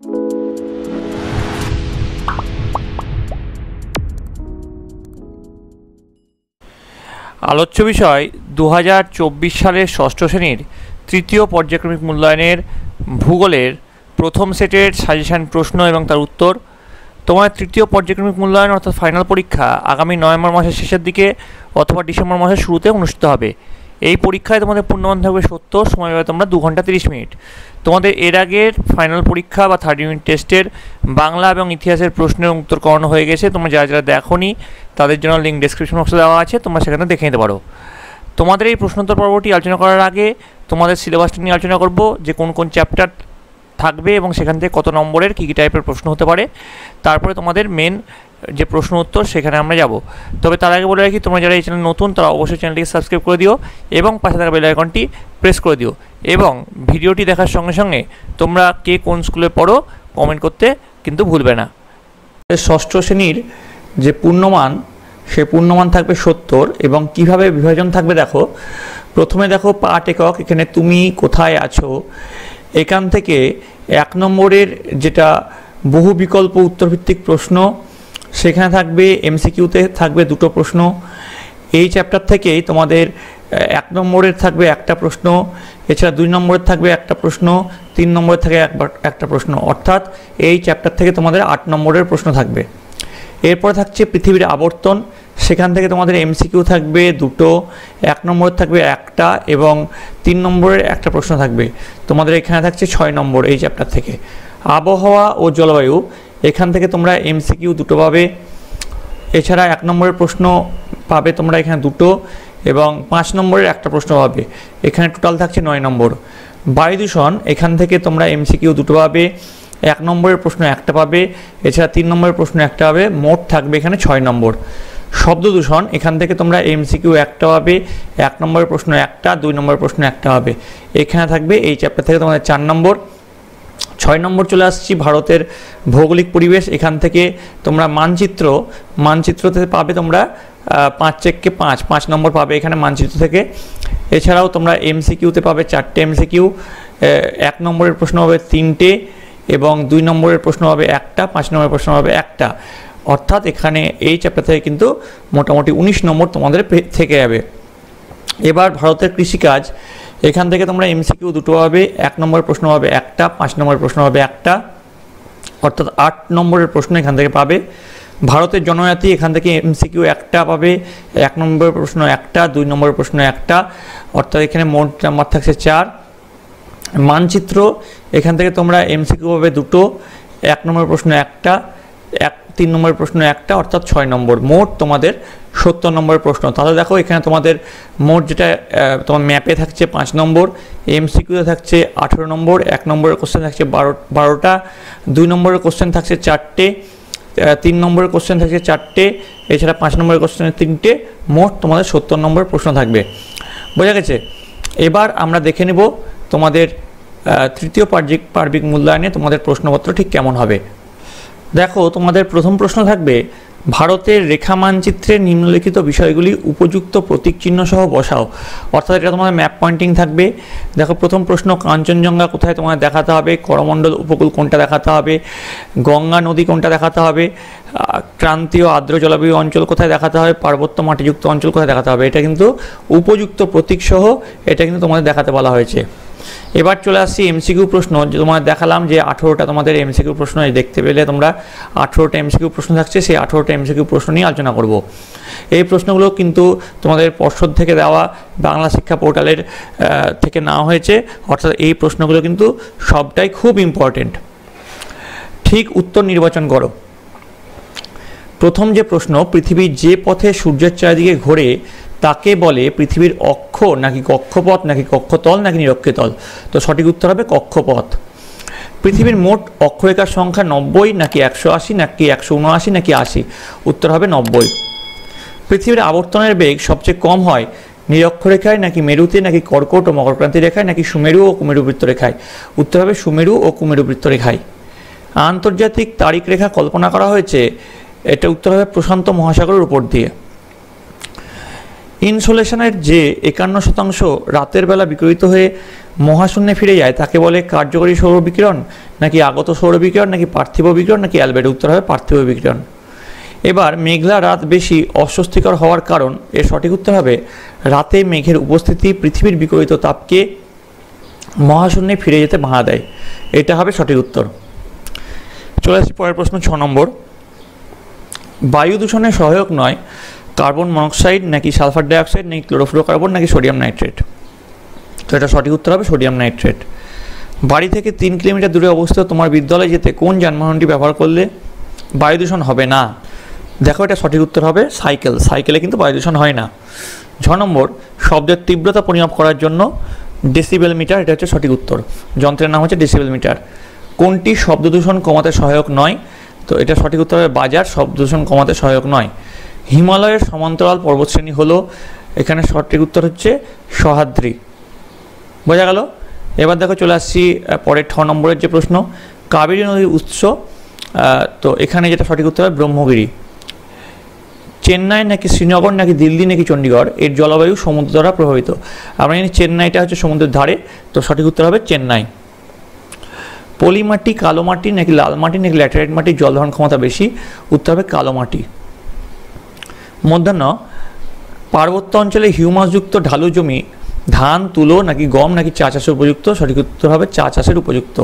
আলোচ্য বিষয় 2024 সালের ষষ্ঠ শ্রেণীর তৃতীয় পর্যায়ক্রমিক মূল্যায়নের ভূগোলের প্রথম সেটের সাজেশন প্রশ্ন এবং তার উত্তর। তোমার তৃতীয় পর্যায়ক্রমিক মূল্যায়ন অর্থাৎ ফাইনাল পরীক্ষা আগামী নভেম্বর মাসের শেষের দিকে অথবা ডিসেম্বর মাসের শুরুতে অনুষ্ঠিত হবে। এই পরীক্ষায় তোমাদের পূর্ণমান থাকবে 70, সময় পাবে তোমরা 2 ঘন্টা 30 মিনিট। তোমাদের এর আগের ফাইনাল পরীক্ষা বা থার্ড ইউনিট টেস্টের বাংলা এবং ইতিহাসের প্রশ্নের উত্তর করানো হয়ে গেছে। তোমরা যারা যারা দেখোনি তাদের জন্য লিঙ্ক ডেসক্রিপশন বক্সে দেওয়া আছে, তোমরা সেখানে দেখে নিতে পারো। তোমাদের এই প্রশ্নোত্তর পর্বটি আলোচনা করার আগে তোমাদের সিলেবাসটা নিয়ে আলোচনা করব, যে কোন কোন চ্যাপ্টার থাকবে এবং সেখান থেকে কত নম্বরের কী কী টাইপের প্রশ্ন হতে পারে। তারপরে তোমাদের মেন যে প্রশ্ন উত্তর সেখানে আমরা যাব। তবে তার আগে বলে রাখি, তোমরা যারা এই চ্যানেল নতুন তারা অবশ্যই চ্যানেলটিকে সাবস্ক্রাইব করে দিও এবং পাশে থাকা বেল আইকনটি প্রেস করে দিও। এবং ভিডিওটি দেখার সঙ্গে সঙ্গে তোমরা কে কোন স্কুলে পড়ো কমেন্ট করতে কিন্তু ভুলবে না। ষষ্ঠ শ্রেণীর যে পূর্ণমান, সে পূর্ণমান থাকবে 70 এবং কিভাবে বিভাজন থাকবে দেখো। প্রথমে দেখো পাঠ একক, এখানে তুমি কোথায় আছো, এখান থেকে 1 নম্বরের যেটা বহু বিকল্প উত্তরভিত্তিক প্রশ্ন, সেখানে থাকবে এমসিকিউতে থাকবে 2টো প্রশ্ন। এই চ্যাপ্টার থেকেই তোমাদের 1 নম্বরের থাকবে একটা প্রশ্ন, এছাড়া 2 নম্বরের থাকবে একটা প্রশ্ন, 3 নম্বরের থাকে একটা প্রশ্ন, অর্থাৎ এই চ্যাপ্টার থেকে তোমাদের 8 নম্বরের প্রশ্ন থাকবে। এরপর থাকছে পৃথিবীর আবর্তন, সেখান থেকে তোমাদের এমসিকিউ থাকবে 2টো, 1 নম্বরের থাকবে একটা এবং 3 নম্বরের একটা প্রশ্ন থাকবে। তোমাদের এখানে থাকছে 6 নম্বর এই চ্যাপ্টার থেকে। আবহাওয়া ও জলবায়ু, এখান থেকে তোমরা এমসিকিউ 2টো পাবে, এছাড়া 1 নম্বরের প্রশ্ন পাবে তোমরা এখানে 2টো এবং 5 নম্বরের একটা প্রশ্ন পাবে। এখানে টোটাল থাকছে 9 নম্বর। বায়ু দূষণ, এখান থেকে তোমরা এমসিকিউ 2টো পাবে, 1 নম্বরের প্রশ্ন একটা পাবে, এছাড়া 3 নম্বরের প্রশ্ন একটা পাবে, মোট থাকবে এখানে 6 নম্বর। শব্দ দূষণ, এখান থেকে তোমরা এমসিকিউ একটা পাবে, 1 নম্বরের প্রশ্ন একটা, 2 নম্বরের প্রশ্ন একটা পাবে। এখানে থাকবে এই চ্যাপ্টার থেকে তোমাদের 4 নম্বর। 6 নম্বর চলে আসছি ভারতের ভৌগোলিক পরিবেশ, এখান থেকে তোমরা মানচিত্রতে পাবে তোমরা 5 চেককে 5 নম্বর পাবে এখানে মানচিত্র থেকে। এছাড়াও তোমরা এমসিকিউতে পাবে 4টে এমসিকিউ, 1 নম্বরের প্রশ্ন হবে 3টে এবং 2 নম্বরের প্রশ্ন হবে একটা, 5 নম্বরের প্রশ্ন হবে একটা, অর্থাৎ এখানে এই চ্যাপ্টার থেকে কিন্তু মোটামুটি 19 নম্বর তোমাদের থেকে যাবে। এবার ভারতের কৃষিকাজ, এখান থেকে তোমরা এমসিকিউ 2টো পাবে, 1 নম্বরের প্রশ্ন হবে একটা, 5 নম্বরের প্রশ্ন হবে একটা, অর্থাৎ 8 নম্বরের প্রশ্ন এখান থেকে পাবে। ভারতের জনজাতি, এখান থেকে এমসিকিউ একটা পাবে, 1 নম্বরের প্রশ্ন একটা, 2 নম্বরের প্রশ্ন একটা, অর্থাৎ এখানে মোট নাম্বার থাকছে 4। মানচিত্র, এখান থেকে তোমরা এমসিকিউ পাবে 2টো, 1 নম্বরের প্রশ্ন একটা, 3 নম্বরের প্রশ্ন একটা, অর্থাৎ 6 নম্বর। মোট তোমাদের 70 নম্বরের প্রশ্ন। তাহলে দেখো এখানে তোমাদের মোট যেটা তোমার ম্যাপে থাকছে 5 নম্বর, এমসিকিউতে থাকছে 18 নম্বর, 1 নম্বরের কোশ্চেন থাকছে 12টা, 2 নম্বরের কোশ্চেন থাকছে 4টে, 3 নম্বরের কোশ্চেন থাকছে 4টে, এছাড়া 5 নম্বরের কোশ্চেনে 3টে, মোট তোমাদের 70 নম্বরের প্রশ্ন থাকবে। বোঝা গেছে? এবার আমরা দেখে নেব তোমাদের তৃতীয় পার্বিক মূল্যায়নে তোমাদের প্রশ্নপত্র ঠিক কেমন হবে। দেখো তোমাদের প্রথম প্রশ্ন থাকবে, ভারতের রেখা মানচিত্রে নিম্নলিখিত বিষয়গুলি উপযুক্ত প্রতীক চিহ্ন সহ বসাও। অর্থাৎ এটা তোমাদের ম্যাপ পয়েন্টিং থাকবে। দেখো প্রথম প্রশ্ন, কাঞ্চনজঙ্ঘা কোথায় তোমাদের দেখাতে হবে, করমণ্ডল উপকূল কোনটা দেখাতে হবে, গঙ্গা নদী কোনটা দেখাতে হবে, ক্রান্তীয় আর্দ্র জলবায়ু অঞ্চল কোথায় দেখাতে হবে, পার্বত্য মাটিযুক্ত অঞ্চল কোথায় দেখাতে হবে। এটা কিন্তু উপযুক্ত প্রতীক সহ এটা কিন্তু তোমাদের দেখাতে বলা হয়েছে। এবার চলে আসছি এমসিকিউ প্রশ্ন, যে তোমাদের দেখালাম যে 18টা তোমাদের এমসিকিউ প্রশ্ন দেখতে পেলে তোমরা 18টা এমসিকিউ প্রশ্ন থাকছে, সেই 18টা এমসিকিউ প্রশ্ন নিয়ে আলোচনা করব। এই প্রশ্নগুলো কিন্তু তোমাদের পর্ষদ থেকে দেওয়া বাংলা শিক্ষা পোর্টালের থেকে নেওয়া হয়েছে, অর্থাৎ এই প্রশ্নগুলো কিন্তু সবটাই খুব ইম্পর্টেন্ট। ঠিক উত্তর নির্বাচন করো। প্রথম যে প্রশ্ন, পৃথিবীর যে পথে সূর্যের চারিদিকে ঘোরে তাকে বলে পৃথিবীর অক্ষ নাকি কক্ষপথ নাকি কক্ষতল নাকি নিরক্ষীতল। তো সঠিক উত্তর হবে কক্ষপথ। পৃথিবীর মোট অক্ষরেখার সংখ্যা 90 নাকি 180 নাকি 179 নাকি 80। উত্তর হবে 90। পৃথিবীর আবর্তনের বেগ সবচেয়ে কম হয় নিরক্ষরেখায় নাকি মেরুতে নাকি কর্কট ও মকরক্রান্তি রেখায় নাকি সুমেরু ও কুমেরু বৃত্তরেখায়। উত্তর হবে সুমেরু ও কুমেরু বৃত্তরেখায়। আন্তর্জাতিক তারিখ রেখা কল্পনা করা হয়েছে, এটা উত্তর হবে প্রশান্ত মহাসাগরের উপর দিয়ে। ইনসোলেশনের যে 51% রাতের বেলা বিকিরিত হয়ে মহাশূন্যে ফিরে যায় তাকে বলে কার্যকরী সৌর বিকিরণ, নাকি আগত সৌর বিকিরণ, নাকি পার্থিব বিকিরণ, নাকি অ্যালবেডো? উত্তর হবে পার্থিব বিকিরণ। এবার মেঘলা রাত বেশি অস্বস্তিকর হওয়ার কারণ, এর সঠিক উত্তর হবে রাতে মেঘের উপস্থিতি পৃথিবীর বিকিরিত তাপকে মহাশূন্যে ফিরে যেতে বাধা দেয়। এটা হবে সঠিক উত্তর। চলে আসছি পরের প্রশ্ন 6 নম্বর। বায়ু দূষণের সহায়ক নয় কার্বন মনোক্সাইড, নাকি সালফার ডাইঅক্সাইড, নাকি ক্লোরোফ্লোরোকার্বন, নাকি সোডিয়াম নাইট্রেট? তো এটা সঠিক উত্তর হবে সোডিয়াম নাইট্রেট। বাড়ি থেকে 3 কিলোমিটার দূরে অবস্থিত তোমার বিদ্যালয়ে যেতে কোন যানবাহনটি ব্যবহার করলে বায়ু দূষণ হবে না? দেখো এটা সঠিক উত্তর হবে সাইকেল। সাইকেলে কিন্তু বায়ু দূষণ হয় না। 6 নম্বর, শব্দের তীব্রতা পরিমাপ করার জন্য ডেসিবেল মিটার, এটা হচ্ছে সঠিক উত্তর। যন্ত্রের নাম হচ্ছে ডেসিবেল মিটার। কোনটি শব্দ দূষণ কমাতে সহায়ক নয়? তো এটা সঠিক উত্তর হবে বাজার, শব্দ দূষণ কমাতে সহায়ক নয়। হিমালয়ের সমান্তরাল পর্বতশ্রেণী হলো, এখানে সঠিক উত্তর হচ্ছে সহ্যাদ্রি। বোঝা গেল? এবার দেখো চলে আসছি পরের 6 নম্বরের যে প্রশ্ন, কাবেরী নদীর উৎস, তো এখানে যেটা সঠিক উত্তর হবে ব্রহ্মগিরি। চেন্নাই নাকি শ্রীনগর, নাকি দিল্লি, নাকি চণ্ডীগড় এর জলবায়ু সমুদ্র দ্বারা প্রভাবিত? আমরা জানি চেন্নাইটা হচ্ছে সমুদ্রের ধারে, তো সঠিক উত্তর হবে চেন্নাই। পলি মাটি, কালো মাটি, নাকি লাল মাটি, নাকি ল্যাটেরাইট মাটির জল ধারণ ক্ষমতা বেশি? উত্তর হবে কালো মাটি। মধ্যাহ্ন, পার্বত্য অঞ্চলে হিউমাসযুক্ত ঢালু জমি ধান, তুলো, নাকি গম, নাকি চা চাষের উপযুক্ত? সঠিক উত্তর হবে চা চাষের উপযুক্ত।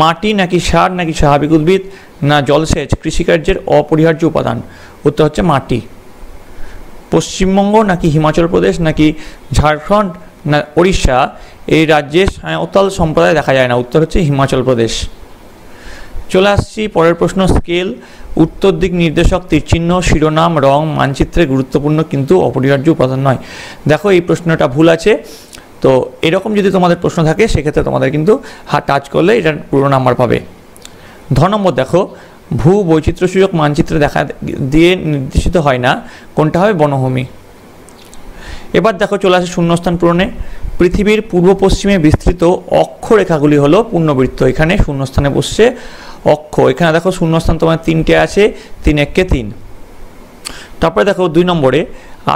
মাটি নাকি সার, নাকি স্বাভাবিক উদ্ভিদ, না জলসেচ কৃষিকার্যের অপরিহার্য উপাদান? উত্তর হচ্ছে মাটি। পশ্চিমবঙ্গ নাকি হিমাচল প্রদেশ, নাকি ঝাড়খণ্ড, না ওড়িশা এই রাজ্যে সাঁওতাল সম্প্রদায় দেখা যায় না? উত্তর হচ্ছে হিমাচল প্রদেশ। চলে আসছি পরের প্রশ্ন, স্কেল। উত্তর দিক নির্দেশক, তীরচিহ্ন, শিরোনাম, রং মানচিত্রে গুরুত্বপূর্ণ কিন্তু অপরিহার্য উপাদান নয়। দেখো এই প্রশ্নটা ভুল আছে, তো এরকম যদি তোমাদের প্রশ্ন থাকে সেক্ষেত্রে তোমাদের কিন্তু টাচ করলে এটা পুরো নাম্বার পাবে। 10 নম্বর দেখো, ভূ বৈচিত্র্যসূচক মানচিত্রে দেখা দিয়ে নির্দেশিত হয় না, কোনটা হবে বনভূমি। এবার দেখো চলে আসে শূন্যস্থান পূরণে। পৃথিবীর পূর্ব পশ্চিমে বিস্তৃত অক্ষরেখাগুলি হলো পূর্ণবৃত্ত। এখানে শূন্যস্থানে বসছে অক্ষ। এখানে দেখো শূন্যস্থান তোমার 3টে আছে, 3 × 3। তারপরে দেখো 2 নম্বরে,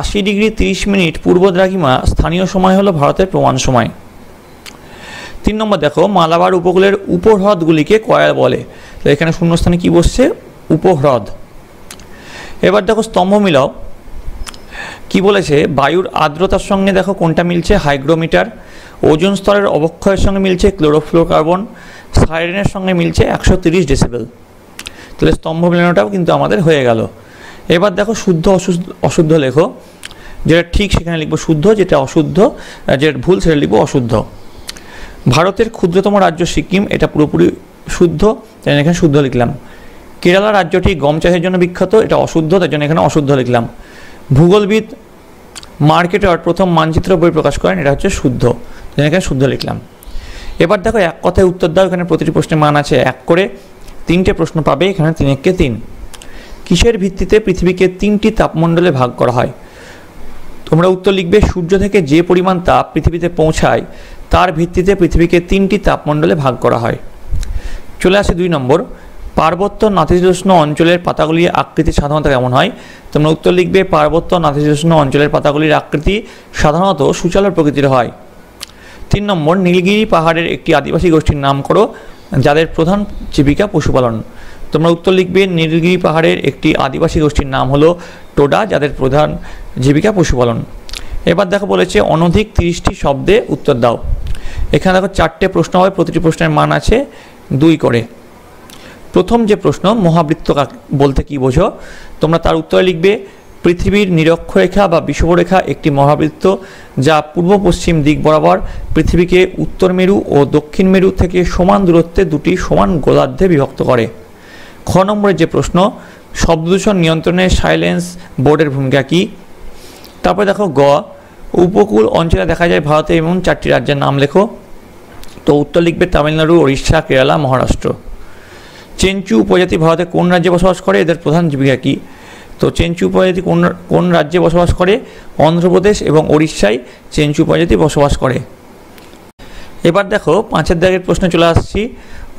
80 ডিগ্রি 30 মিনিট পূর্ব দ্রাঘিমা স্থানীয় সময় হলো ভারতের প্রমাণ সময়। 3 নম্বর দেখো, মালাবার উপকূলের উপহ্রদগুলিকে কয়া বলে? তো এখানে শূন্যস্থানে কি বসছে? উপহ্রদ। এবার দেখো স্তম্ভ মিলাও। কি বলেছে? বায়ুর আর্দ্রতার সঙ্গে দেখো কোনটা মিলছে? হাইগ্রোমিটার। ওজোন স্তরের অবক্ষয়ের সঙ্গে মিলছে ক্লোরোফ্লোরোকার্বন। সাইরেনের সঙ্গে মিলছে 130 ডেসিবেল। তাহলে স্তম্ভ মেলানোটাও কিন্তু আমাদের হয়ে গেল। এবার দেখো শুদ্ধ অশুদ্ধ লেখো। যেটা ঠিক সেখানে লিখবো শুদ্ধ, যেটা অশুদ্ধ যেটা ভুল সেটা লিখবো অশুদ্ধ। ভারতের ক্ষুদ্রতম রাজ্য সিকিম, এটা পুরোপুরি শুদ্ধ, তাই এখানে শুদ্ধ লিখলাম। কেরালা রাজ্যটি গম চাষের জন্য বিখ্যাত, এটা অশুদ্ধ, তার জন্য এখানে অশুদ্ধ লিখলাম। ভূগোলবিদ মার্কেটার প্রথম মানচিত্র বই প্রকাশ করেন, এটা হচ্ছে শুদ্ধ, তাই এখানে শুদ্ধ লিখলাম। এবার দেখো এক কথায় উত্তর দাও। এখানে প্রতিটি প্রশ্নের মান আছে 1 করে, 3টে প্রশ্ন পাবে। এখানে 3 × 3। কিসের ভিত্তিতে পৃথিবীকে 3টি তাপমণ্ডলে ভাগ করা হয়? তোমরা উত্তর লিখবে সূর্য থেকে যে পরিমাণ তাপ পৃথিবীতে পৌঁছায় তার ভিত্তিতে পৃথিবীকে 3টি তাপমণ্ডলে ভাগ করা হয়। চলে আসে 2 নম্বর, পার্বত্য নাতিশীতোষ্ণ অঞ্চলের পাতাগুলির আকৃতি সাধারণত কেমন হয়? তোমরা উত্তর লিখবে পার্বত্য নাতিশীতোষ্ণ অঞ্চলের পাতাগুলির আকৃতি সাধারণত সুচালো প্রকৃতির হয়। 3 নম্বর, নীলগিরি পাহাড়ের একটি আদিবাসী গোষ্ঠীর নাম করো যাদের প্রধান জীবিকা পশুপালন। তোমরা উত্তর লিখবে নীলগিরি পাহাড়ের একটি আদিবাসী গোষ্ঠীর নাম হলো টোডা, যাদের প্রধান জীবিকা পশুপালন। এবার দেখো বলেছে অনধিক 30টি শব্দে উত্তর দাও। এখানে দেখো 4টে প্রশ্ন হবে, প্রতিটি প্রশ্নের মান আছে 2 করে। প্রথম যে প্রশ্ন, মহাবৃত্ত বলতে কি বোঝো? তোমরা তার উত্তরে লিখবে পৃথিবীর নিরক্ষরেখা বা বিষুবরেখা একটি মহাবৃত্ত যা পূর্ব পশ্চিম দিক বরাবর পৃথিবীকে উত্তর মেরু ও দক্ষিণ মেরু থেকে সমান দূরত্বে 2টি সমান গোলার্ধে বিভক্ত করে। খ নম্বরের যে প্রশ্ন, শব্দদূষণ নিয়ন্ত্রণে সাইলেন্স বোর্ডের ভূমিকা কী? তারপরে দেখো গ, উপকূল অঞ্চলে দেখা যায় ভারতে এমন 4টি রাজ্যের নাম লেখো। তো উত্তর লিখবে তামিলনাড়ু, ওড়িশা, কেরালা, মহারাষ্ট্র। চেঞ্চু উপজাতি ভারতে কোন রাজ্যে বসবাস করে? এদের প্রধান জীবিকা কী? তো চেঞ্চু উপজাতি কোন রাজ্যে বসবাস করে? অন্ধ্রপ্রদেশ এবং ওড়িশায় চেঞ্চু উপজাতি বসবাস করে। এবার দেখো 5এর দাগের প্রশ্নে চলে আসছি।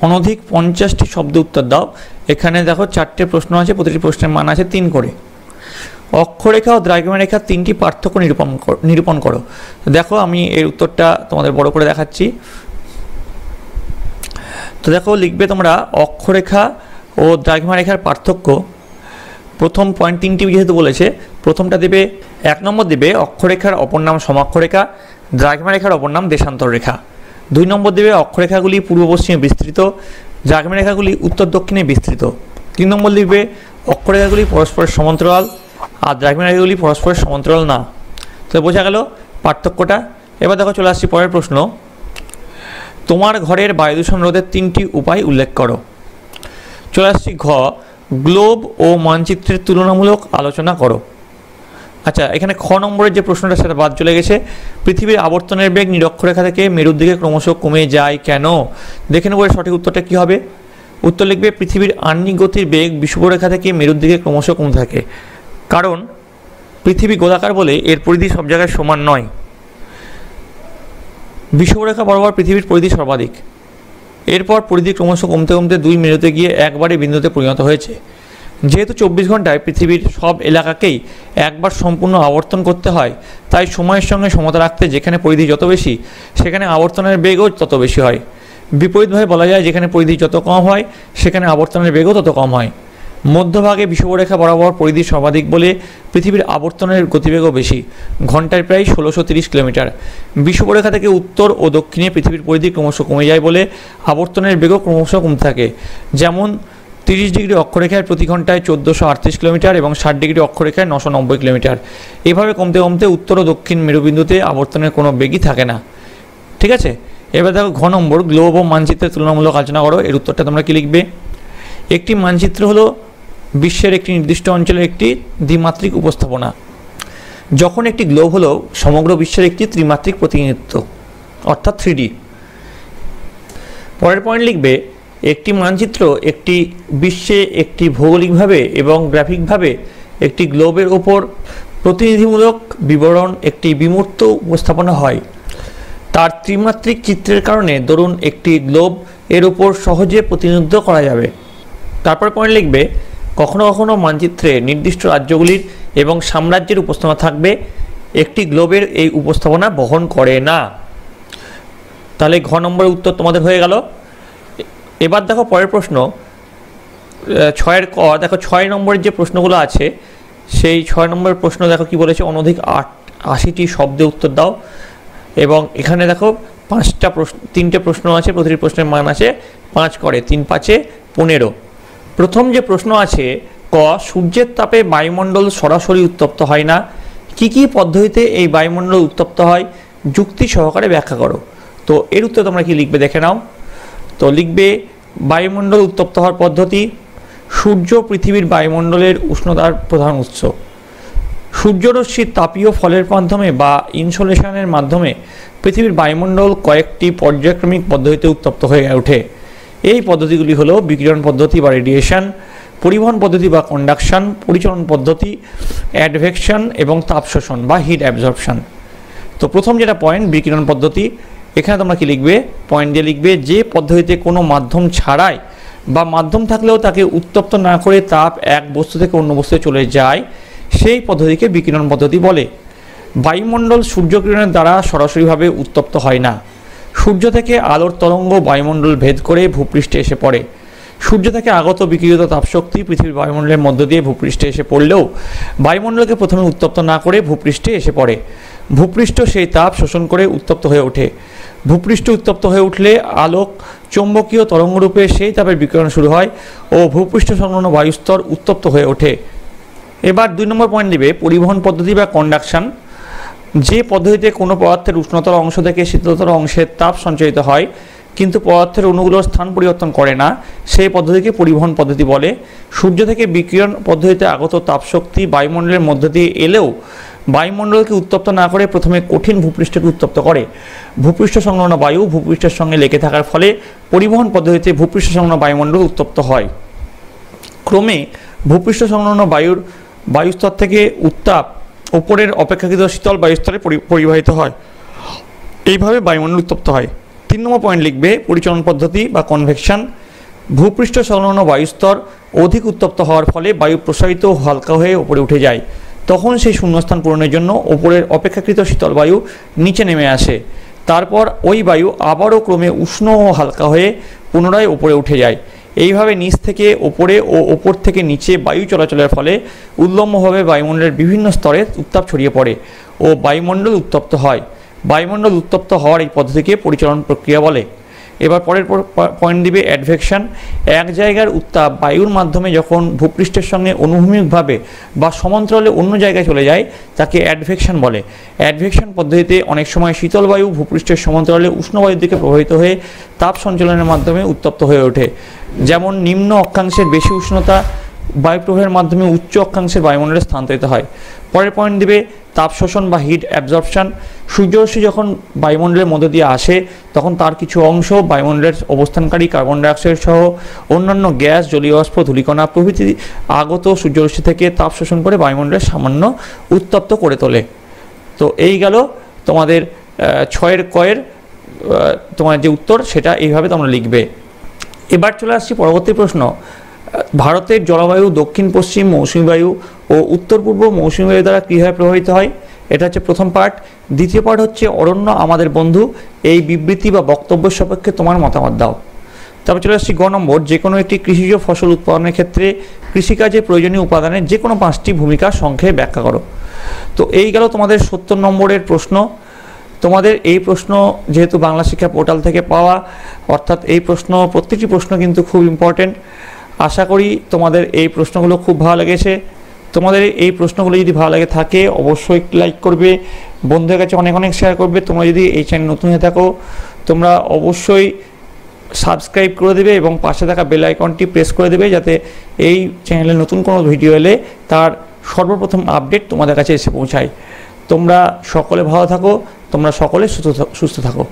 অনধিক 50টি শব্দ উত্তর দাও। এখানে দেখো 4টে প্রশ্ন আছে, প্রতিটি প্রশ্নের মান আছে 3 করে। অক্ষরেখা ও দ্রাঘিমা রেখার তিনটি পার্থক্য নিরূপণ করো। দেখো আমি এর উত্তরটা তোমাদের বড় করে দেখাচ্ছি। তো দেখো লিখবে তোমরা অক্ষরেখা ও দ্রাঘিমা রেখার পার্থক্য। প্রথম পয়েন্ট তিনটি যেহেতু বলেছে, প্রথমটা দেবে 1 নম্বর দেবে অক্ষরেখার অপর নাম সমাক্ষরেখা, দ্রাঘিমা রেখার অপর নাম দেশান্তর রেখা। 2 নম্বর দেবে অক্ষরেখাগুলি পূর্ব পশ্চিমে বিস্তৃত, দ্রাঘিমা রেখাগুলি উত্তর দক্ষিণে বিস্তৃত। 3 নম্বর লিখবে অক্ষরেখাগুলি পরস্পরের সমান্তরাল আর দ্রাঘিমা রেখাগুলি পরস্পরের সমান্তরাল না। তো বোঝা গেল পার্থক্যটা। এবার দেখো চলে আসছি পরের প্রশ্ন। তোমার ঘরের বায়ু দূষণ রোধের 3টি উপায় উল্লেখ করো। চলে আসছি ঘ, গ্লোব ও মানচিত্রের তুলনামূলক আলোচনা করো। আচ্ছা, এখানে খ নম্বরের যে প্রশ্নটা সেটা বাদ চলে গেছে। পৃথিবীর আবর্তনের বেগ নিরক্ষরেখা থেকে মেরুর দিকে ক্রমশ কমে যায় কেন? দেখে নেব এর সঠিক উত্তরটা কী হবে। উত্তর লিখবে পৃথিবীর আহ্নিক গতির বেগ বিষুবরেখা থেকে মেরুর দিকে ক্রমশ কমতে থাকে। কারণ পৃথিবী গোলাকার বলে এর পরিধি সব জায়গায় সমান নয়। বিষুবরেখা বরাবর পৃথিবীর পরিধি সর্বাধিক, এরপর পরিধি ক্রমশ কমতে কমতে 2 মেরুতে গিয়ে একবারে বিন্দুতে পরিণত হয়েছে। যেহেতু 24 ঘন্টায় পৃথিবীর সব এলাকাকেই একবার সম্পূর্ণ আবর্তন করতে হয়, তাই সময়ের সঙ্গে সমতা রাখতে যেখানে পরিধি যত বেশি সেখানে আবর্তনের বেগও তত বেশি হয়। বিপরীতভাবে বলা যায় যেখানে পরিধি যত কম হয় সেখানে আবর্তনের বেগও তত কম হয়। মধ্যভাগে বিষুবরেখা বরাবর পরিধি সর্বাধিক বলে পৃথিবীর আবর্তনের গতিবেগও বেশি, ঘন্টায় প্রায় 1630 কিলোমিটার। বিষুবরেখা থেকে উত্তর ও দক্ষিণে পৃথিবীর পরিধি ক্রমশ কমে যায় বলে আবর্তনের বেগও ক্রমশ কমতে থাকে। যেমন 30 ডিগ্রি অক্ষরেখায় প্রতি ঘন্টায় 1438 কিলোমিটার এবং 60 ডিগ্রি অক্ষরেখায় 990 কিলোমিটার। এভাবে কমতে কমতে উত্তর ও দক্ষিণ মেরুবিন্দুতে আবর্তনের কোনো বেগই থাকে না। ঠিক আছে, এবার দেখো ঘ নম্বর, গ্লোব ও মানচিত্রের তুলনামূলক আলোচনা করো। এর উত্তরটা তোমরা কি লিখবে? একটি মানচিত্র হলো বিশ্বের একটি নির্দিষ্ট অঞ্চলের একটি দ্বিমাত্রিক উপস্থাপনা, যখন একটি গ্লোব হলো সমগ্র বিশ্বের একটি ত্রিমাত্রিক প্রতিনিধিত্ব অর্থাৎ 3D। পরের পয়েন্ট লিখবে একটি মানচিত্র একটি বিশ্বে একটি ভৌগোলিকভাবে এবং গ্রাফিকভাবে একটি গ্লোবের ওপর প্রতিনিধিমূলক বিবরণ একটি বিমূর্ত উপস্থাপনা হয়। তার ত্রিমাত্রিক চিত্রের কারণে ধরুন একটি গ্লোব এর উপর সহজে প্রতিনিধিত্ব করা যাবে। তারপর পয়েন্ট লিখবে কখনো কখনো মানচিত্রে নির্দিষ্ট রাজ্যগুলির এবং সাম্রাজ্যের উপস্থাপনা থাকবে, একটি গ্লোবের এই উপস্থাপনা বহন করে না। তাহলে ঘ নম্বরের উত্তর তোমাদের হয়ে গেল। এবার দেখো পরের প্রশ্ন 6-এর ক। দেখো 6 নম্বরের যে প্রশ্নগুলো আছে সেই 6 নম্বরের প্রশ্ন দেখো কি বলেছে, অনধিক 80টি শব্দে উত্তর দাও। এবং এখানে দেখো 3টে প্রশ্ন আছে, প্রতিটি প্রশ্নের মান আছে 5 করে, 3 5 15। প্রথম যে প্রশ্ন আছে ক, সূর্যের তাপে বায়ুমণ্ডল সরাসরি উত্তপ্ত হয় না, কি কি পদ্ধতিতে এই বায়ুমণ্ডল উত্তপ্ত হয় যুক্তি সহকারে ব্যাখ্যা করো। তো এর উত্তর তোমরা কি লিখবে দেখে নাও। তো লিখবে বায়ুমণ্ডল উত্তপ্ত হওয়ার পদ্ধতি। সূর্য পৃথিবীর বায়ুমণ্ডলের উষ্ণতার প্রধান উৎস। সূর্যরশ্মির তাপীয় ফলের মাধ্যমে বা ইনসোলেশনের মাধ্যমে পৃথিবীর বায়ুমণ্ডল কয়েকটি পর্যায়ক্রমিক পদ্ধতিতে উত্তপ্ত হয়ে ওঠে। এই পদ্ধতিগুলি হলো বিকিরণ পদ্ধতি বা রেডিয়েশন, পরিবহন পদ্ধতি বা কন্ডাকশন, পরিচলন পদ্ধতি অ্যাডভেকশন এবং তাপ শোষণ বা হিট অ্যাবজর্পশন। তো প্রথম যেটা পয়েন্ট বিকিরণ পদ্ধতি, এখানে তোমরা কি লিখবে, পয়েন্ট দিয়ে লিখবে যে পদ্ধতিতে কোনো মাধ্যম ছাড়াই বা মাধ্যম থাকলেও তাকে উত্তপ্ত না করে তাপ এক বস্তু থেকে অন্য বস্তুতে চলে যায় সেই পদ্ধতিকে বিকিরণ পদ্ধতি বলে। বায়ুমণ্ডল সূর্যকিরণের দ্বারা সরাসরিভাবে উত্তপ্ত হয় না। সূর্য থেকে আলোর তরঙ্গ বায়ুমণ্ডল ভেদ করে ভূপৃষ্ঠে এসে পড়ে। সূর্য থেকে আগত বিকিরিত তাপশক্তি পৃথিবীর বায়ুমণ্ডলের মধ্য দিয়ে ভূপৃষ্ঠে এসে পড়লেও বায়ুমণ্ডলকে প্রথমে উত্তপ্ত না করে ভূপৃষ্ঠে এসে পড়ে। ভূপৃষ্ঠ সেই তাপ শোষণ করে উত্তপ্ত হয়ে ওঠে। ভূপৃষ্ঠ উত্তপ্ত হয়ে উঠলে আলোক চৌম্বকীয় তরঙ্গরূপে সেই তাপের বিকিরণ শুরু হয় ও ভূপৃষ্ঠ সংলগ্ন বায়ুস্তর উত্তপ্ত হয়ে ওঠে। এবার 2 নম্বর পয়েন্ট দিবে পরিবহন পদ্ধতি বা কন্ডাকশন। যে পদ্ধতিতে কোনো পদার্থের উষ্ণতর অংশ থেকে শীতলতর অংশের তাপ সঞ্চারিত হয় কিন্তু পদার্থের অণুগুলোর স্থান পরিবর্তন করে না, সেই পদ্ধতিকে পরিবহন পদ্ধতি বলে। সূর্য থেকে বিকিরণ পদ্ধতিতে আগত তাপশক্তি বায়ুমণ্ডলের মধ্য দিয়ে এলেও বায়ুমণ্ডলকে উত্তপ্ত না করে প্রথমে কঠিন ভূপৃষ্ঠকে উত্তপ্ত করে। ভূপৃষ্ঠ সংলগ্ন বায়ু ভূপৃষ্ঠের সঙ্গে লেগে থাকার ফলে পরিবহন পদ্ধতিতে ভূপৃষ্ঠ সংলগ্ন বায়ুমণ্ডল উত্তপ্ত হয়। ক্রমে ভূপৃষ্ঠ সংলগ্ন বায়ুস্তর থেকে উত্তাপ উপরের অপেক্ষাকৃত শীতল বায়ুস্তরে পরিবাহিত হয়। এইভাবে বায়ুমণ্ডল উত্তপ্ত হয়। 3 নম্বর পয়েন্ট লিখবে পরিচলন পদ্ধতি বা কনভেকশন। ভূপৃষ্ঠ সংলগ্ন বায়ুস্তর অধিক উত্তপ্ত হওয়ার ফলে বায়ু প্রসারিত হালকা হয়ে উপরে উঠে যায়। তখন সেই শূন্যস্থান পূরণের জন্য ওপরের অপেক্ষাকৃত শীতল বায়ু নিচে নেমে আসে। তারপর ওই বায়ু আবারও ক্রমে উষ্ণ ও হালকা হয়ে পুনরায় ওপরে উঠে যায়। এইভাবে নিচ থেকে ওপরে ও ওপর থেকে নিচে বায়ু চলাচলের ফলে উল্লম্বভাবে বায়ুমণ্ডলের বিভিন্ন স্তরে উত্তাপ ছড়িয়ে পড়ে ও বায়ুমণ্ডল উত্তপ্ত হয়। বায়ুমণ্ডল উত্তপ্ত হওয়ার এই পদ্ধতিকে পরিচালন প্রক্রিয়া বলে। এবার পরের পয়েন্ট দিবে অ্যাডভেকশন। এক জায়গার উত্তাপ বায়ুর মাধ্যমে যখন ভূপৃষ্ঠের সঙ্গে অনুভূমিকভাবে বা সমান্তরালে অন্য জায়গায় চলে যায় তাকে অ্যাডভেকশন বলে। অ্যাডভেকশন পদ্ধতিতে অনেক সময় শীতল বায়ু ভূপৃষ্ঠের সমান্তরালে উষ্ণ বায়ুর দিকে প্রবাহিত হয়ে তাপ সঞ্চালনের মাধ্যমে উত্তপ্ত হয়ে ওঠে। যেমন নিম্ন অক্ষাংশের বেশি উষ্ণতা বায়ুপ্রবাহের মাধ্যমে উচ্চ অক্ষাংশের বায়ুমণ্ডলে স্থানান্তরিত হয়। পরের পয়েন্ট দিবে তাপ শোষণ বা হিট অ্যাবজর্পশন। সূর্যরশ্মি যখন বায়ুমণ্ডলের মধ্য দিয়ে আসে তখন তার কিছু অংশ বায়ুমণ্ডলের অবস্থানকারী কার্বন ডাইঅক্সাইড সহ অন্যান্য গ্যাস, জলীয় বাষ্প, ধূলিকণা প্রভৃতি আগত সূর্যরশ্মি থেকে তাপ শোষণ করে বায়ুমণ্ডলের সামান্য উত্তপ্ত করে তোলে। তো এই গেল তোমাদের 6 কয়ের তোমার যে উত্তর সেটা এইভাবে তোমরা লিখবে। এবার চলে আসছি পরবর্তী প্রশ্ন। ভারতের জলবায়ু দক্ষিণ পশ্চিম মৌসুমী বায়ু ও উত্তর পূর্ব মৌসুমী বায়ু দ্বারা কীভাবে প্রভাবিত হয়? এটা হচ্ছে প্রথম পার্ট। দ্বিতীয় পার্ট হচ্ছে অরণ্য আমাদের বন্ধু। এই বিবৃতি বা বক্তব্যের সপক্ষে তোমার মতামত দাও। তারপর চলে আসছি গ নম্বর। যে কোনো একটি কৃষিজ ফসল উৎপাদনের ক্ষেত্রে কৃষিকাজে প্রয়োজনীয় উপাদানের যে কোনো 5টি ভূমিকা সংক্ষেপে ব্যাখ্যা করো। তো এই গেল তোমাদের 70 নম্বরের প্রশ্ন। তোমাদের এই প্রশ্ন যেহেতু বাংলা শিক্ষা পোর্টাল থেকে পাওয়া, অর্থাৎ এই প্রশ্ন প্রত্যেকটি প্রশ্ন কিন্তু খুব ইম্পর্টেন্ট। আশা করি তোমাদের এই প্রশ্নগুলো খুব ভালো লেগেছে। তোমাদের এই প্রশ্নগুলো যদি ভালো লাগে থাকে অবশ্যই লাইক করবে, বন্ধুদের কাছে অনেক অনেক শেয়ার করবে। তোমরা যদি এই চ্যানেল নতুন হয়ে থাকো তোমরা অবশ্যই সাবস্ক্রাইব করে দেবে এবং পাশে থাকা বেল আইকনটি প্রেস করে দেবে যাতে এই চ্যানেলে নতুন কোনো ভিডিও এলে তার সর্বপ্রথম আপডেট তোমাদের কাছে এসে পৌঁছায়। তোমরা সকলে ভালো থাকো, তোমরা সকলে সুস্থ থাকো।